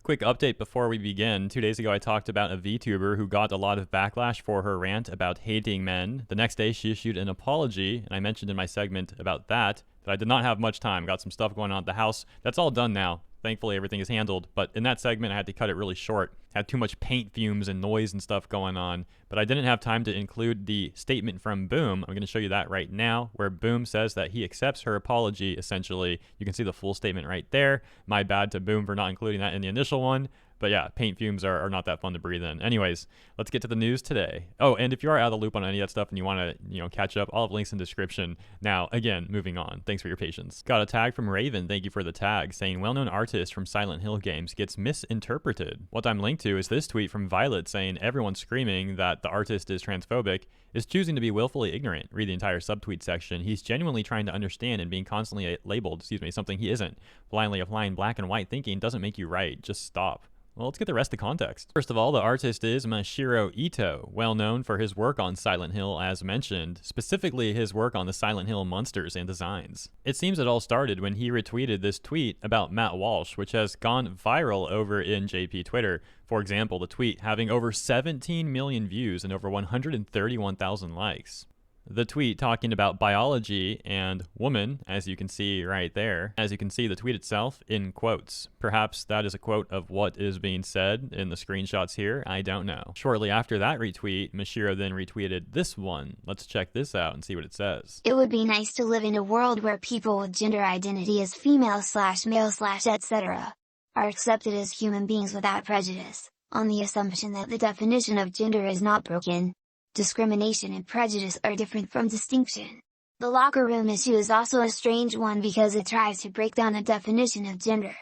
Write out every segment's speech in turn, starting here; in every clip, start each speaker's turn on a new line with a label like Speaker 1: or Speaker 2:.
Speaker 1: Quick update before we begin. 2 days ago, I talked about a VTuber who got a lot of backlash for her rant about hating men. The next day, she issued an apology, and I mentioned in my segment about that I did not have much time. Got some stuff going on at the house. That's all done now. Thankfully, everything is handled. But in that segment, I had to cut it really short. Had too much paint fumes and noise and stuff going on. But I didn't have time to include the statement from Boom. I'm going to show you that right now, where Boom says that he accepts her apology, essentially. You can see the full statement right there. My bad to Boom for not including that in the initial one. But yeah, paint fumes are not that fun to breathe in. Anyways, let's get to the news today. Oh, and if you are out of the loop on any of that stuff and you want to, catch up, I'll have links in the description. Now, again, moving on. Thanks for your patience. Got a tag from Raven. Thank you for the tag, saying well-known artist from Silent Hill games gets misinterpreted. What I'm linked to is this tweet from Violet saying everyone screaming that the artist is transphobic is choosing to be willfully ignorant. Read the entire subtweet section. He's genuinely trying to understand and being constantly labeled, something he isn't. Blindly applying black and white thinking doesn't make you right. Just stop. Well, let's get the rest of the context. First of all, the artist is Masahiro Ito, well known for his work on Silent Hill as mentioned, specifically his work on the Silent Hill monsters and designs. It seems it all started when he retweeted this tweet about Matt Walsh, which has gone viral over in JP Twitter. For example, the tweet having over 17 million views and over 131,000 likes. The tweet talking about biology and woman, as you can see right there. As you can see, the tweet itself in quotes. Perhaps that is a quote of what is being said in the screenshots here. I don't know. Shortly after that retweet, Masahiro then retweeted this one. Let's check this out and see what it says.
Speaker 2: It would be nice to live in a world where people with gender identity as female/male/etc. are accepted as human beings without prejudice, on the assumption that the definition of gender is not broken. Discrimination and prejudice are different from distinction. The locker room issue is also a strange one because it tries to break down a definition of gender.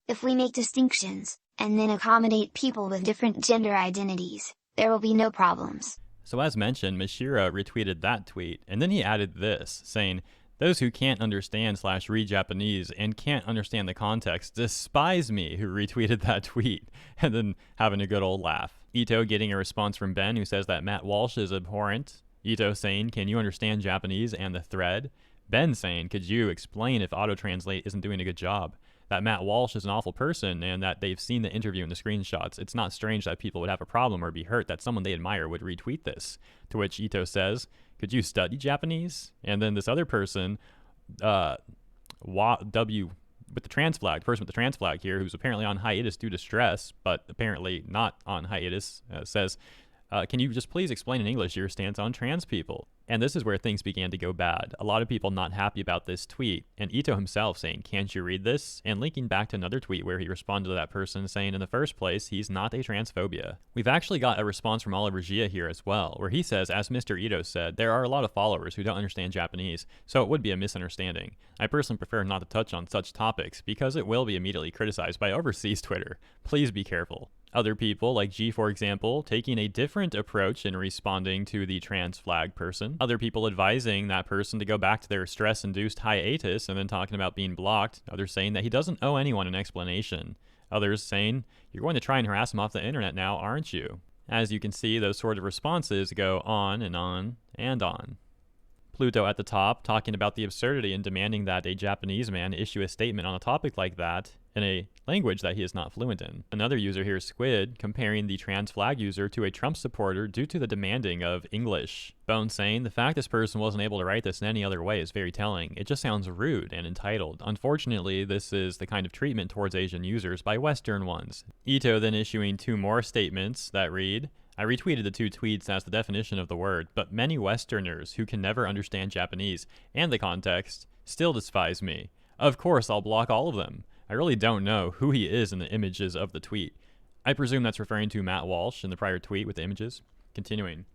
Speaker 2: If we make distinctions, and then accommodate people with different gender identities, there will be no problems.
Speaker 1: So as mentioned, Masahiro retweeted that tweet, and then he added this, saying, those who can't understand/read Japanese and can't understand the context despise me who retweeted that tweet, and then having a good old laugh. Ito getting a response from Ben who says that Matt Walsh is abhorrent. Ito saying, can you understand Japanese and the thread? Ben saying, could you explain if auto-translate isn't doing a good job? That Matt Walsh is an awful person and that they've seen the interview and the screenshots. It's not strange that people would have a problem or be hurt that someone they admire would retweet this. To which Ito says, could you study Japanese? And then this other person, with the trans flag, the person with the trans flag here, who's apparently on hiatus due to stress, but apparently not on hiatus, says, can you just please explain in English your stance on trans people? And this is where things began to go bad. A lot of people not happy about this tweet, and Ito himself saying, can't you read this? And linking back to another tweet where he responded to that person saying in the first place, he's not a transphobia. We've actually got a response from Oliver Gia here as well, where he says, as Mr. Ito said, there are a lot of followers who don't understand Japanese, so it would be a misunderstanding. I personally prefer not to touch on such topics because it will be immediately criticized by overseas Twitter. Please be careful. Other people, like G for example, taking a different approach in responding to the trans flag person. Other people advising that person to go back to their stress-induced hiatus and then talking about being blocked. Others saying that he doesn't owe anyone an explanation. Others saying, you're going to try and harass him off the internet now, aren't you? As you can see, those sort of responses go on and on and on. Pluto at the top, talking about the absurdity in demanding that a Japanese man issue a statement on a topic like that in a language that he is not fluent in. Another user here, Squid, comparing the trans flag user to a Trump supporter due to the demanding of English. Bone saying, the fact this person wasn't able to write this in any other way is very telling. It just sounds rude and entitled. Unfortunately, this is the kind of treatment towards Asian users by Western ones. Ito then issuing two more statements that read, I retweeted the two tweets as the definition of the word, but many Westerners who can never understand Japanese and the context still despise me. Of course, I'll block all of them. I really don't know who he is in the images of the tweet. I presume that's referring to Matt Walsh in the prior tweet with the images. Continuing.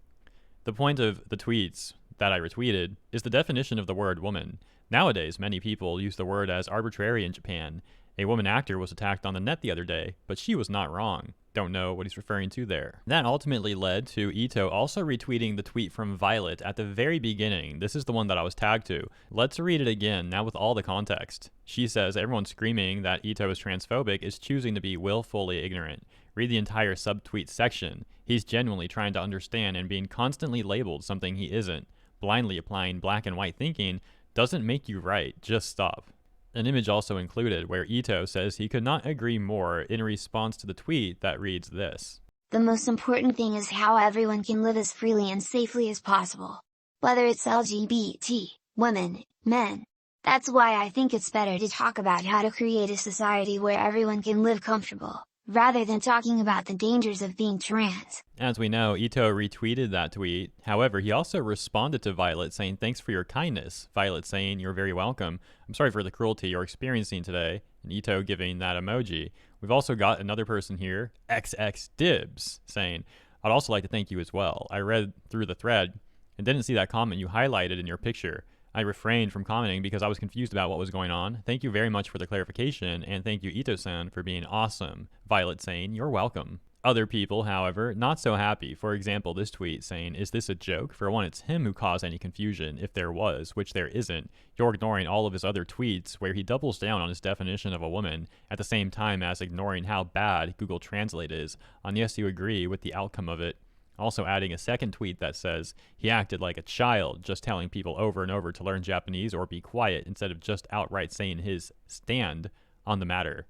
Speaker 1: The point of the tweets that I retweeted is the definition of the word woman. Nowadays, many people use the word as arbitrary in Japan. A woman actor was attacked on the net the other day, but she was not wrong. Don't know what he's referring to there. That ultimately led to Ito also retweeting the tweet from Violet at the very beginning. This is the one that I was tagged to. Let's read it again, now with all the context. She says, everyone screaming that Ito is transphobic is choosing to be willfully ignorant. Read the entire subtweet section. He's genuinely trying to understand and being constantly labeled something he isn't. Blindly applying black and white thinking doesn't make you right. Just stop. An image also included where Ito says he could not agree more in response to the tweet that reads this.
Speaker 2: The most important thing is how everyone can live as freely and safely as possible. Whether it's LGBT, women, men. That's why I think it's better to talk about how to create a society where everyone can live comfortable, rather than talking about the dangers of being trans.
Speaker 1: As we know, Ito retweeted that tweet. However, he also responded to Violet saying, "Thanks for your kindness." Violet saying, "You're very welcome. I'm sorry for the cruelty you're experiencing today." And Ito giving that emoji. We've also got another person here, XXDibs, saying, "I'd also like to thank you as well. I read through the thread and didn't see that comment you highlighted in your picture. I refrained from commenting because I was confused about what was going on. Thank you very much for the clarification, and thank you Ito-san for being awesome." Violet saying, "You're welcome." Other people, however, not so happy. For example, this tweet saying, "Is this a joke? For one, it's him who caused any confusion, if there was, which there isn't. You're ignoring all of his other tweets where he doubles down on his definition of a woman, at the same time as ignoring how bad Google Translate is. Unless you agree with the outcome of it." Also adding a second tweet that says, "He acted like a child, just telling people over and over to learn Japanese or be quiet instead of just outright saying his stand on the matter."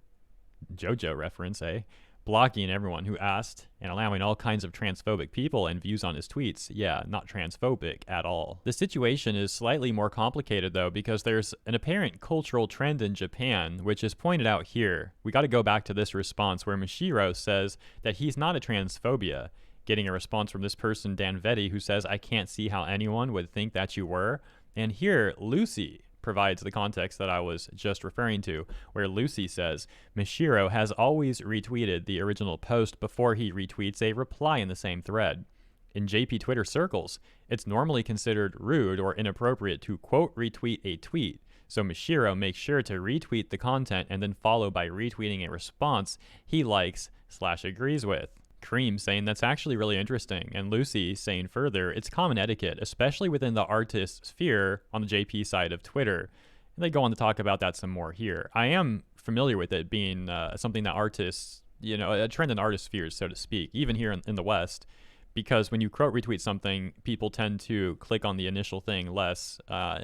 Speaker 1: JoJo reference, eh? Blocking everyone who asked and allowing all kinds of transphobic people and views on his tweets. Yeah, not transphobic at all. The situation is slightly more complicated though, because there's an apparent cultural trend in Japan, which is pointed out here. We got to go back to this response where Mishiro says that he's not a transphobia. Getting a response from this person, Dan Vetti, who says, "I can't see how anyone would think that you were." And here, Lucy provides the context that I was just referring to, where Lucy says, "Mishiro has always retweeted the original post before he retweets a reply in the same thread. In JP Twitter circles, it's normally considered rude or inappropriate to quote retweet a tweet. So Mishiro makes sure to retweet the content and then follow by retweeting a response he likes/agrees with." Cream saying that's actually really interesting, and Lucy saying further, "It's common etiquette, especially within the artist sphere on the JP side of Twitter." And they go on to talk about that some more here. I am familiar with it being something that artists, a trend in artist spheres, so to speak, even here in the West, because when you quote retweet something, people tend to click on the initial thing less.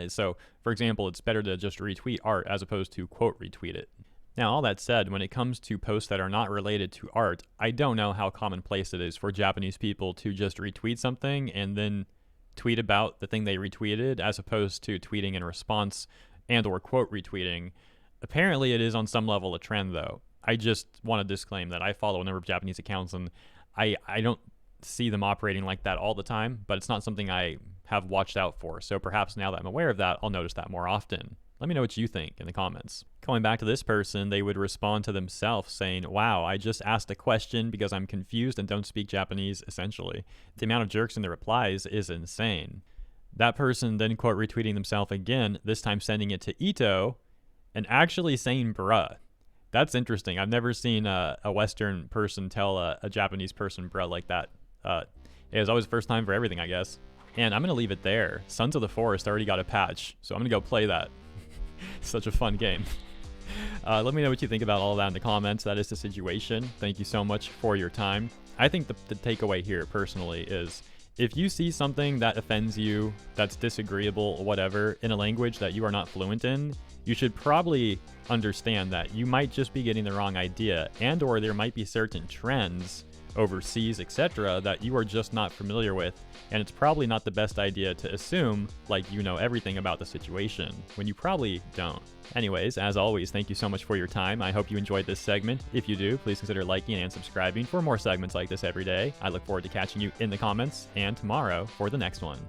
Speaker 1: So, for example, it's better to just retweet art as opposed to quote retweet it. Now, all that said, when it comes to posts that are not related to art, I don't know how commonplace it is for Japanese people to just retweet something and then tweet about the thing they retweeted as opposed to tweeting in response and or quote retweeting. Apparently, it is on some level a trend, though. I just want to disclaim that I follow a number of Japanese accounts, and I don't see them operating like that all the time, but it's not something I have watched out for. So perhaps now that I'm aware of that, I'll notice that more often. Let me know what you think in the comments. Going back to this person, they would respond to themselves saying, "Wow, I just asked a question because I'm confused and don't speak Japanese," essentially. The amount of jerks in the replies is insane. That person then quote retweeting themselves again, this time sending it to Ito, and actually saying bruh. That's interesting. I've never seen a Western person tell a Japanese person bruh like that. It was always first time for everything, I guess. And I'm going to leave it there. Sons of the Forest already got a patch, so I'm going to go play that. Such a fun game. Let me know what you think about all of that in the comments. That is the situation. Thank you so much for your time. I think the takeaway here personally is, if you see something that offends you, that's disagreeable or whatever, in a language that you are not fluent in, you should probably understand that you might just be getting the wrong idea, and or there might be certain trends overseas, etc., that you are just not familiar with, and it's probably not the best idea to assume like you know everything about the situation when you probably don't. Anyways, as always, thank you so much for your time. I hope you enjoyed this segment. If you do, please consider liking and subscribing for more segments like this every day. I look forward to catching you in the comments and tomorrow for the next one.